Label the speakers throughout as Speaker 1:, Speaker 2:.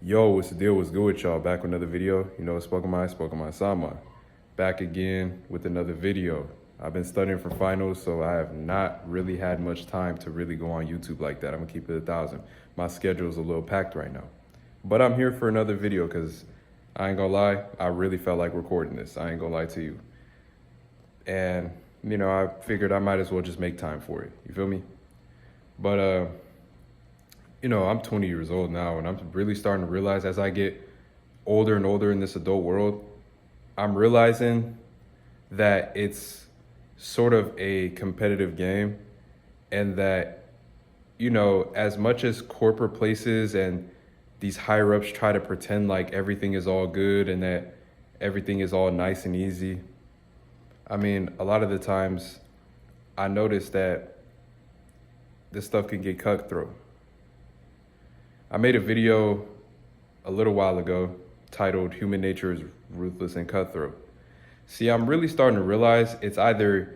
Speaker 1: Yo, what's the deal? What's good with y'all? Back with another video. SpokenBySaman. Back again with another video. I've been studying for finals, so I have not really had much time to really go on YouTube like that. I'm gonna keep it 1,000. My schedule is a little packed right now. But I'm here for another video because I ain't gonna lie, I really felt like recording this. I ain't gonna lie to you. And, I figured I might as well just make time for it. You feel me? But, I'm 20 years old now, and I'm really starting to realize as I get older and older in this adult world, I'm realizing that it's sort of a competitive game, and that, as much as corporate places and these higher ups try to pretend like everything is all good and that everything is all nice and easy, I mean, a lot of the times I notice that this stuff can get cutthroat. I made a video a little while ago titled "Human Nature is Ruthless and Cutthroat." See, I'm really starting to realize it's either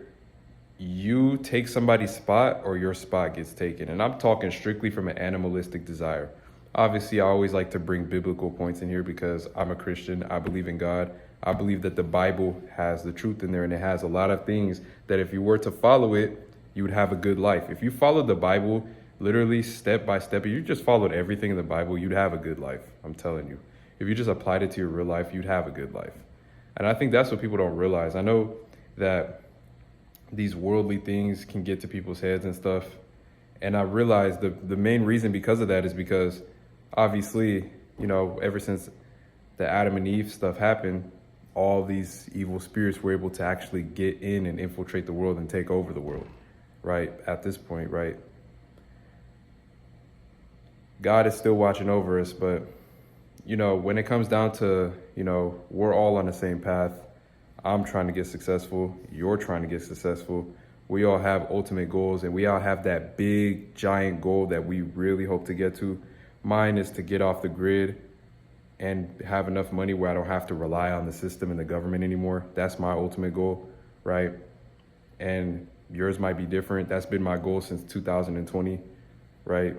Speaker 1: you take somebody's spot or your spot gets taken. And I'm talking strictly from an animalistic desire. Obviously, I always like to bring biblical points in here because I'm a Christian. I believe in God. I believe that the Bible has the truth in there, and it has a lot of things that if you were to follow it, you would have a good life. If you followed the Bible literally step by step, if you just followed everything in the Bible, you'd have a good life. I'm telling you. If you just applied it to your real life, you'd have a good life. And I think that's what people don't realize. I know that these worldly things can get to people's heads and stuff. And I realize the main reason because of that is because obviously, ever since the Adam and Eve stuff happened, all these evil spirits were able to actually get in and infiltrate the world and take over the world, right? At this point, right? God is still watching over us, but, when it comes down to, we're all on the same path. I'm trying to get successful. You're trying to get successful. We all have ultimate goals, and we all have that big, giant goal that we really hope to get to. Mine is to get off the grid and have enough money where I don't have to rely on the system and the government anymore. That's my ultimate goal, right? And yours might be different. That's been my goal since 2020, right?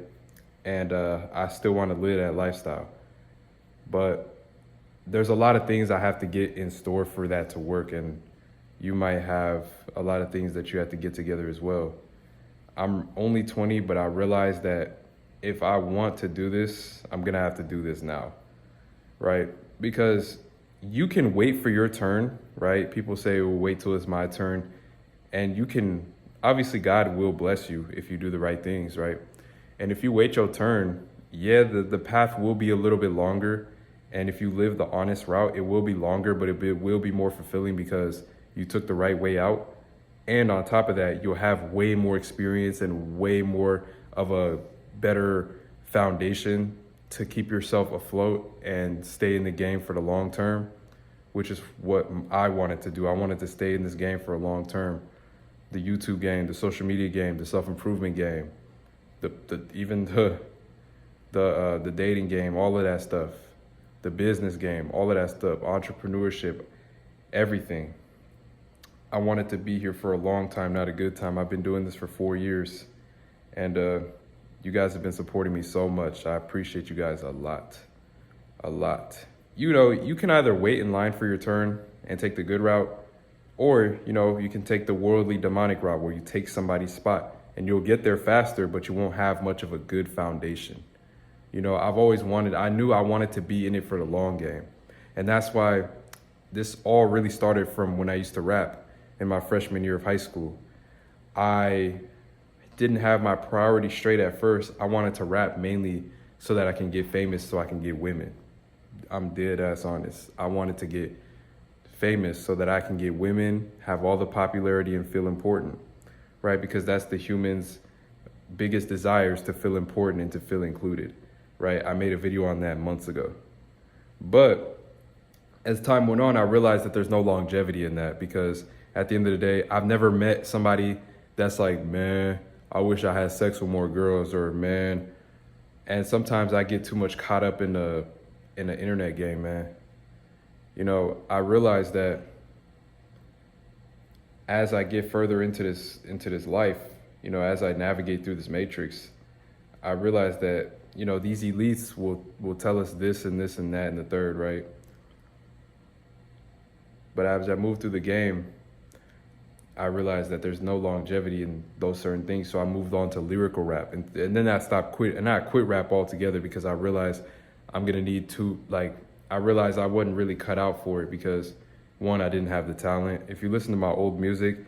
Speaker 1: And I still want to live that lifestyle. But there's a lot of things I have to get in store for that to work. And you might have a lot of things that you have to get together as well. I'm only 20, but I realize that if I want to do this, I'm going to have to do this now, right? Because you can wait for your turn, right? People say, well, wait till it's my turn. And you can, obviously God will bless you if you do the right things, right? And if you wait your turn, yeah, the path will be a little bit longer. And if you live the honest route, it will be longer, but it will be more fulfilling because you took the right way out. And on top of that, you'll have way more experience and way more of a better foundation to keep yourself afloat and stay in the game for the long term, which is what I wanted to do. I wanted to stay in this game for a long term. The YouTube game, the social media game, the self-improvement game, even the dating game, all of that stuff, the business game, all of that stuff, entrepreneurship, everything. I wanted to be here for a long time, not a good time. I've been doing this for 4 years, and you guys have been supporting me so much. I appreciate you guys a lot. You can either wait in line for your turn and take the good route, or, you can take the worldly demonic route where you take somebody's spot and you'll get there faster, but you won't have much of a good foundation. I knew I wanted to be in it for the long game. And that's why this all really started from when I used to rap in my freshman year of high school. I didn't have my priorities straight at first. I wanted to rap mainly so that I can get famous, so I can get women. I'm dead ass honest. I wanted to get famous so that I can get women, have all the popularity, and feel important, right? Because that's the human's biggest desires, to feel important and to feel included, right? I made a video on that months ago. But as time went on, I realized that there's no longevity in that, because at the end of the day, I've never met somebody that's like, man, I wish I had sex with more girls, or man. And sometimes I get too much caught up in the internet game, man. I realized that as I get further into this life, as I navigate through this matrix, I realized that these elites will tell us this and this and that and the third, right? But as I moved through the game, I realized that there's no longevity in those certain things. So I moved on to lyrical rap. And then I quit rap altogether because I realized I'm going to need to, I realized I wasn't really cut out for it because, one, I didn't have the talent. If you listen to my old music,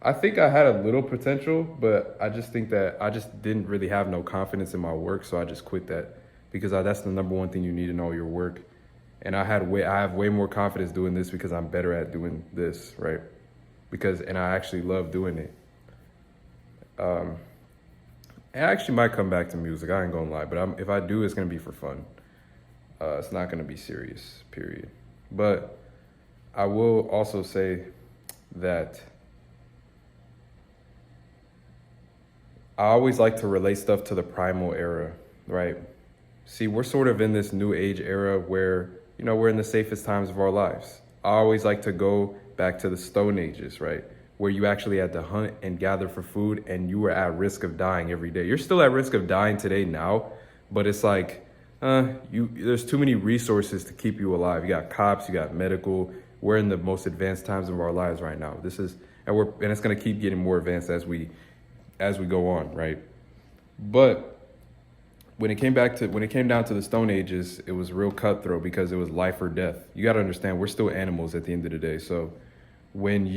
Speaker 1: I think I had a little potential, but I just think that I just didn't really have no confidence in my work. So I just quit that because that's the number one thing you need to know your work. And I have way more confidence doing this because I'm better at doing this, right? And I actually love doing it. I actually might come back to music. I ain't gonna lie, but if I do, it's gonna be for fun. It's not gonna be serious, period. But I will also say that I always like to relate stuff to the primal era, right? See, we're sort of in this new age era where, we're in the safest times of our lives. I always like to go back to the Stone Ages, right? Where you actually had to hunt and gather for food and you were at risk of dying every day. You're still at risk of dying today now, but it's like, there's too many resources to keep you alive. You got cops, you got medical. We're in the most advanced times of our lives right now. And it's gonna keep getting more advanced as we go on, right? But when it came down to the Stone Ages, it was real cutthroat because it was life or death. You got to understand, we're still animals at the end of the day. So when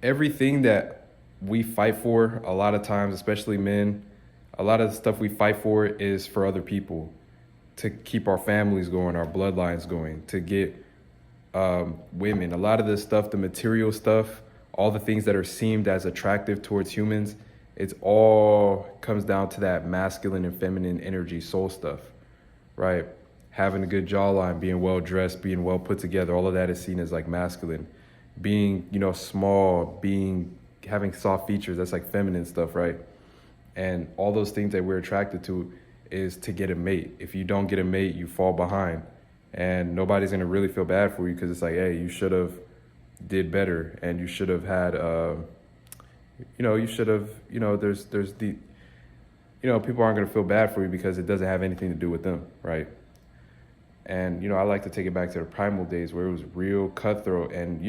Speaker 1: everything that we fight for, a lot of times, especially men, a lot of the stuff we fight for is for other people, to keep our families going, our bloodlines going, to get women. A lot of this stuff, the material stuff, all the things that are seemed as attractive towards humans, it's all comes down to that masculine and feminine energy, soul stuff, right? Having a good jawline, being well dressed, being well put together, all of that is seen as like masculine. Being, small, having soft features, that's like feminine stuff, right? And all those things that we're attracted to is to get a mate. If you don't get a mate, you fall behind, and nobody's gonna really feel bad for you because it's like, hey, you should have did better, and you should have had there's the people aren't going to feel bad for you because it doesn't have anything to do with them, right? And I like to take it back to the primal days where it was real cutthroat, and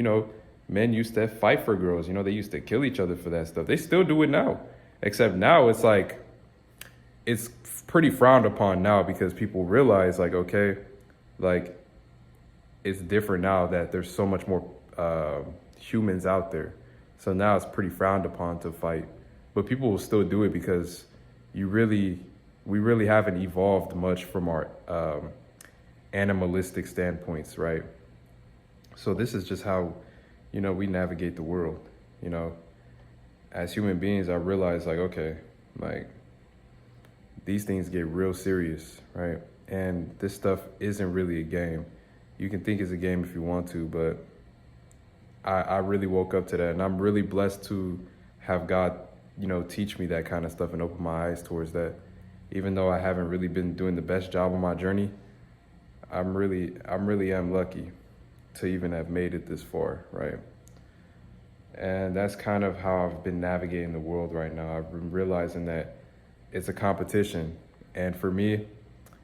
Speaker 1: men used to fight for girls. They used to kill each other for that stuff. They still do it now, except now it's like it's pretty frowned upon now because people realize like, okay, like it's different now that there's so much more humans out there. So now it's pretty frowned upon to fight, but people will still do it because we really haven't evolved much from our animalistic standpoints, right? So this is just how, we navigate the world. As human beings, I realize like, okay, like these things get real serious, right? And this stuff isn't really a game. You can think it's a game if you want to, but I really woke up to that, and I'm really blessed to have God, teach me that kind of stuff and open my eyes towards that. Even though I haven't really been doing the best job on my journey, I'm really am lucky to even have made it this far, right? And that's kind of how I've been navigating the world right now. I've been realizing that it's a competition, and for me,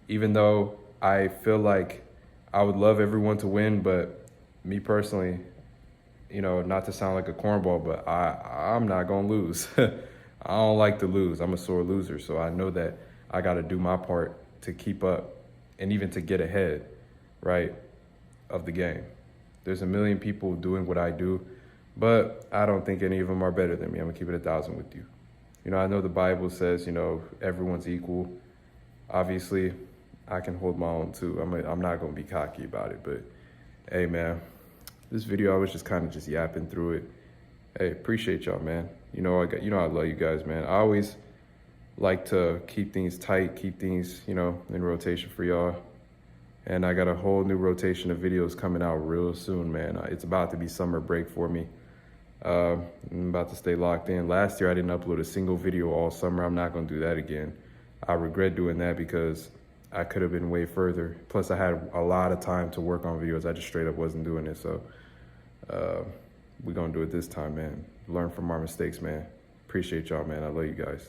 Speaker 1: even though I feel like I would love everyone to win, but me personally, not to sound like a cornball, but I'm not gonna lose. I don't like to lose. I'm a sore loser. So I know that I gotta do my part to keep up and even to get ahead, right, of the game. There's a million people doing what I do, but I don't think any of them are better than me. I'm gonna keep it 1,000 with you. I know the Bible says, everyone's equal. Obviously, I can hold my own too. I'm not gonna be cocky about it, but hey, man. This video, I was just kind of just yapping through it. Hey, appreciate y'all, man. I love you guys, man. I always like to keep things tight, keep things, in rotation for y'all. And I got a whole new rotation of videos coming out real soon, man. It's about to be summer break for me. I'm about to stay locked in. Last year, I didn't upload a single video all summer. I'm not gonna do that again. I regret doing that because I could have been way further. Plus, I had a lot of time to work on videos. I just straight up wasn't doing it. So we're going to do it this time, man. Learn from our mistakes, man. Appreciate y'all, man. I love you guys.